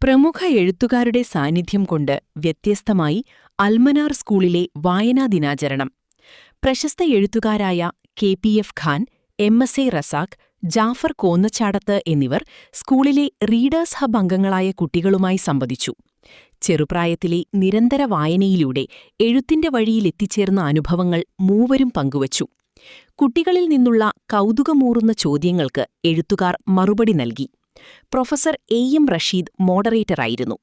പ്രമുഖ എഴുത്തുകാരുടെ സാന്നിധ്യം കൊണ്ട് വ്യത്യസ്തമായി അൽമനാർ സ്കൂളിലെ വായനാ ദിനാചരണം. പ്രശസ്ത എഴുത്തുകാരായ KPF ഖാൻ, MSA റസാഖ്, ജാഫർ കോന്നച്ചാടത്ത് എന്നിവർ സ്കൂളിലെ റീഡേഴ്സ് ഹബ് അംഗങ്ങളായ കുട്ടികളുമായി സംവദിച്ചു. ചെറുപ്രായത്തിലെ നിരന്തര വായനയിലൂടെ എഴുത്തിന്റെ വഴിയിലെത്തിച്ചേർന്ന അനുഭവങ്ങൾ മൂവരും പങ്കുവച്ചു. കുട്ടികളിൽ നിന്നുള്ള കൗതുകമൂറുന്ന ചോദ്യങ്ങൾക്ക് എഴുത്തുകാർ മറുപടി നൽകി. പ്രൊഫസർ AM റഷീദ് മോഡറേറ്ററായിരുന്നു.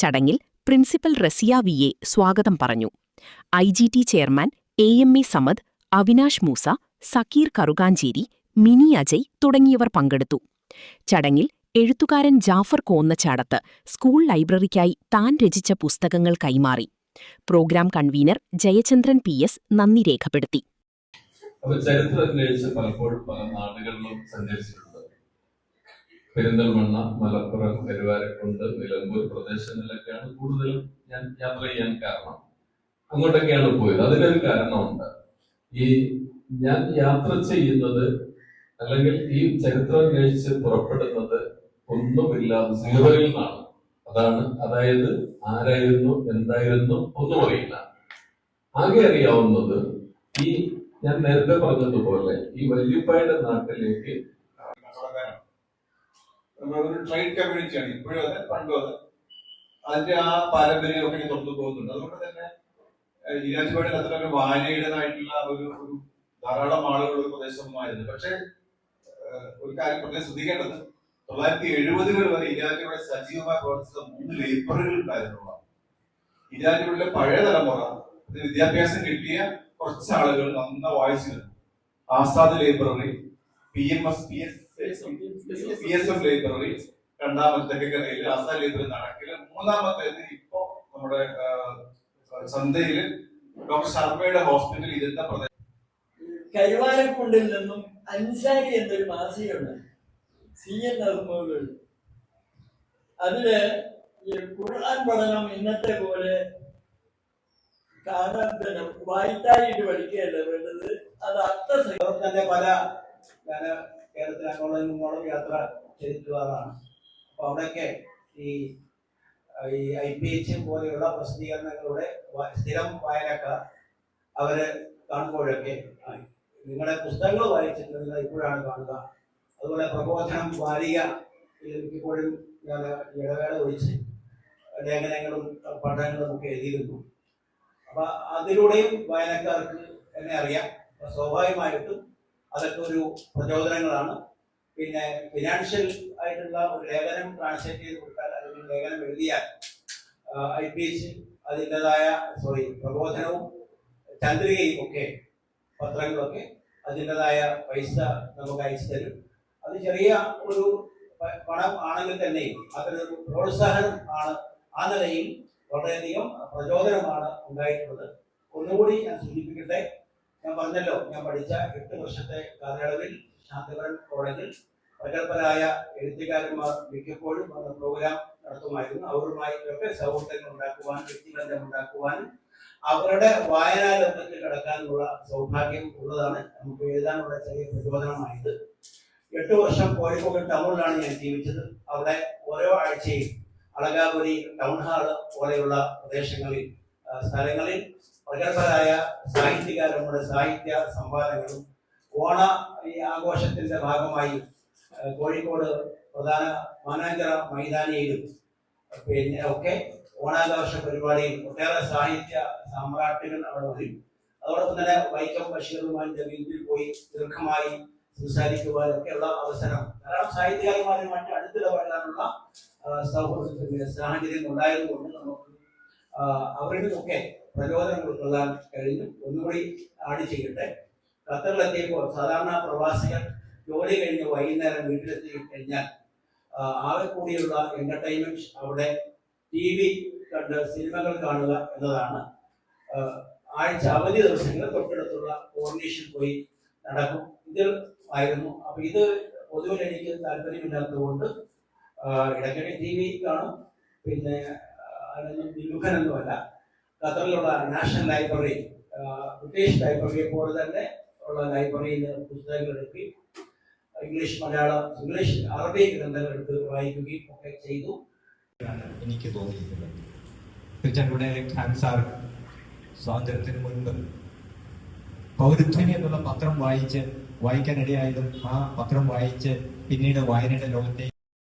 ചടങ്ങിൽ പ്രിൻസിപ്പൽ റസിയ VA സ്വാഗതം പറഞ്ഞു. IGT chairman AMA Samad, Avinash Moosa, Zakir Karukancheri, Mini Ajay തുടങ്ങിയവർ പങ്കെടുത്തു. ചടങ്ങിൽ എഴുത്തുകാരൻ ജാഫർ കോന്നച്ചാടത്ത് സ്കൂൾ ലൈബ്രറിക്കായി താൻ രചിച്ച പുസ്തകങ്ങൾ കൈമാറി. പ്രോഗ്രാം കൺവീനർ ജയചന്ദ്രൻ PS നന്ദി രേഖപ്പെടുത്തി. പലപ്പോഴും പല നാടുകളിലും സഞ്ചരിച്ചിട്ടുണ്ട്. പെരിന്തൽമണ്ണ, മലപ്പുറം, കരുവാരക്കുണ്ട്, നിലമ്പൂർ പ്രദേശങ്ങളിലൊക്കെയാണ് കൂടുതലും ഞാൻ യാത്ര ചെയ്യാൻ കാരണം. അങ്ങോട്ടൊക്കെയാണ് പോയത്. അതിനൊരു കാരണമുണ്ട്. ഈ ഞാൻ യാത്ര ചെയ്യുന്നത് അല്ലെങ്കിൽ ഈ ചരിത്രം അന്വേഷിച്ച് പുറപ്പെടുന്നത് ഒന്നുമില്ലാതെ സിലബറിൽ നിന്നാണ്. അതായത് ആരായിരുന്നു, എന്തായിരുന്നു ഒന്നും അറിയില്ല. ആകെ അറിയാവുന്നത് ഈ ഞാൻ നേരത്തെ പറഞ്ഞതുപോലെ ഈ വല്യപ്പായുടെ നാട്ടിലേക്ക് നമ്മളൊരു ട്രേഡ് കമ്മ്യൂണിറ്റിയാണ് ഇപ്പോഴും അതെ, പണ്ടും അതെ. അതിന്റെ ആ പാരമ്പര്യമൊക്കെ തുറന്നു പോകുന്നുണ്ട്. അതുകൊണ്ട് തന്നെ ഈരാറ്റുപേട്ടയിൽ അത്ര ഒരു വായനയുടേതായിട്ടുള്ള ഒരു ധാരാളം ആളുകൾ ഒരു പ്രദേശമായിരുന്നു. പക്ഷെ ഒരു കാര്യം പ്രത്യേകം ശ്രദ്ധിക്കേണ്ടത് 1970-കൾ വരെ ഈരാറ്റുപേട്ട സജീവമായി പ്രവർത്തിച്ച 3 ലൈബ്രറികൾ ഉണ്ടായിരുന്നുള്ളൂ. ഈരാറ്റുപേട്ടയിലെ പഴയ തലമുറ വിദ്യാഭ്യാസം കിട്ടിയ കുറച്ച് ആളുകൾ നന്നായി വായിച്ചിരുന്നു. ആസാദ് ലൈബ്രറി, PSM ലൈബ്രറി, രണ്ടാമത്തെ തെക്കക്കരയിൽ ആസാദ് ലൈബ്രറി നടക്കില്ല, മൂന്നാമത്തേത് ഇപ്പോ നമ്മുടെ ചന്തയില് ഡോക്ടർ ശർമ്മയുടെ ഹോസ്പിറ്റൽ ഇരുന്ന പ്രദേശം. കരുവാരക്കുണ്ടിൽ നിന്നും അൻസാരി എന്നൊരു മാസികയുണ്ട്, CN നറുമുകൾ. അതില് ഈ ഖുർആൻ പഠനം ഇന്നത്തെ പോലെ വായിത്തായിട്ട് പഠിക്കുകയല്ല വേണ്ടത്. അത് തന്നെ പല കേരളത്തിൽ അങ്ങോളം ഇങ്ങോളം യാത്ര ചെയ്തിട്ടുള്ളതാണ്. അപ്പൊ അവിടെയൊക്കെ ഈ IPH പോലെയുള്ള പ്രസിദ്ധീകരണങ്ങളുടെ സ്ഥിരം വായനക്കാർ അവര് കാണുമ്പോഴൊക്കെ നിങ്ങളുടെ പുസ്തകങ്ങൾ വായിച്ചിട്ട് നിങ്ങൾ ഇപ്പോഴാണ് കാണുക. അതുപോലെ പ്രബോധനം വാരിക ഇപ്പോഴും ഞാൻ ഇടവേള ഒഴിച്ച് ലേഖനങ്ങളും പഠനങ്ങളും ഒക്കെ എഴുതിയിരുന്നു. അപ്പൊ അതിലൂടെയും വായനക്കാർക്ക് എന്നെ അറിയാം. സ്വാഭാവികമായിട്ടും അതൊക്കെ ഒരു പ്രചോദനങ്ങളാണ്. പിന്നെ ഫിനാൻഷ്യൽ ആയിട്ടുള്ള ഒരു ലേഖനം ട്രാൻസ്ലേറ്റ് ചെയ്ത് കൊടുത്താൽ അല്ലെങ്കിൽ ലേഖനം എഴുതിയാൽ IPH അതിൻ്റെതായ പ്രബോധനവും ചന്ദ്രികയും ഒക്കെ പത്രങ്ങളൊക്കെ അതിൻ്റെതായ പൈസ നമുക്ക് അയച്ചു തരും. അത് ചെറിയ ഒരു പണം ആണെങ്കിൽ തന്നെയും അതൊരു പ്രോത്സാഹനം ആണ്. ആ നിലയിൽ വളരെയധികം പ്രചോദനമാണ് ഉണ്ടായിട്ടുള്ളത്. ഒന്നുകൂടി ഞാൻ സൂചിപ്പിക്കട്ടെ, ഞാൻ പറഞ്ഞല്ലോ, ഞാൻ പഠിച്ച 8 വർഷത്തെ കാലയളവിൽ ശാന്തപുരം കോളേജിൽ പ്രഗത്ഭരായ എഴുത്തുകാരന്മാർ മിക്കപ്പോഴും വന്ന് പ്രോഗ്രാം നടത്തുമായിരുന്നു. അവരുമായിട്ടൊക്കെ സൗഹൃദങ്ങൾ ഉണ്ടാക്കുവാനും വ്യക്തിബന്ധം ഉണ്ടാക്കുവാനും അവരുടെ വായനാ ലോകത്തിൽ കടക്കാനുള്ള സൗഭാഗ്യം ഉള്ളതാണ് നമുക്ക് എഴുതാനുള്ള ചെറിയ പ്രചോദനമായത്. 8 വർഷം കോഴിക്കോട് ടൗണിലാണ് ഞാൻ ജീവിച്ചത്. അവിടെ ഓരോ ആഴ്ചയും അളകാപുരി ടൗൺ ഹാള് പോലെയുള്ള പ്രദേശങ്ങളിൽ സ്ഥലങ്ങളിൽ പ്രഗത്ഭരായ സാഹിത്യകാരന്മാരുടെ സാഹിത്യ സംവാദങ്ങളും ഈ ആഘോഷത്തിന്റെ ഭാഗമായി കോഴിക്കോട് പ്രധാന മാനാഞ്ചിറ മൈതാനിയിലും പിന്നെ ഒക്കെ ഓണാഘോഷ പരിപാടിയിൽ ഒട്ടേറെ സാഹിത്യ സാമ്രാട്ടുകൾ അവിടെ വരും. അതോടൊപ്പം തന്നെ വൈക്കം ബഷീറുമായി ജമീലിൽ പോയി ദീർഘമായി സംസാരിക്കുവാനൊക്കെയുള്ള അവസരം ധാരാളം സാഹിത്യകാരന്മാരുമായിട്ട് അടുത്തിടപഴകാനുള്ള സൗഹൃദത്തിന്റെ സാഹചര്യം ഉണ്ടായതുകൊണ്ട് നമുക്ക് അവരുടെയൊക്കെ പ്രചോദനം ഉൾക്കൊള്ളാൻ കഴിഞ്ഞു. ഒന്നുകൂടി ആഡ് ചെയ്യട്ടെ, ഖത്തറിലെത്തിയപ്പോൾ സാധാരണ പ്രവാസികൾ ജോലി കഴിഞ്ഞ് വൈകുന്നേരം വീട്ടിലെത്തി കഴിഞ്ഞാൽ ആകെ കൂടിയുള്ള എന്റർടൈൻമെന്റ് അവിടെ TV കണ്ട് സിനിമകൾ കാണുക എന്നതാണ്. ആഴ്ച അവധി ദിവസങ്ങളിൽ തൊട്ടടുത്തുള്ള കോർണീഷിൽ പോയി നടക്കും. ഇതിൽ ആയിരുന്നു. അപ്പൊ ഇത് പൊതുവിൽ എനിക്ക് താല്പര്യമില്ലാത്തതുകൊണ്ട് ഇടയ്ക്കിടെ TV കാണും. പിന്നെ അതിനൊന്നും വിമുഖനൊന്നുമല്ല. ഖത്തറിലുള്ള നാഷണൽ ലൈബ്രറി, ബ്രിട്ടീഷ് ലൈബ്രറിയെ പോലെ തന്നെ ഉള്ള ലൈബ്രറിയിൽ നിന്ന് പുസ്തകങ്ങൾ എടുക്കുകയും ഇംഗ്ലീഷ്, മലയാളം, ഇംഗ്ലീഷ്, അറബി ഗ്രന്ഥങ്ങൾ എടുത്ത് വായിക്കുകയും ഒക്കെ ചെയ്തു. എനിക്ക് തോന്നിയിട്ടുള്ളത്. തീർച്ചയായും ഇവിടെ ഖാൻ സാർ സ്വാതന്ത്ര്യത്തിന് മുൻപ് പൗരധ്വനി എന്നുള്ള പത്രം വായിക്കാനിടയായതും ആ പത്രം വായിച്ച് പിന്നീട് വായനയുടെ ലോകത്തേക്ക്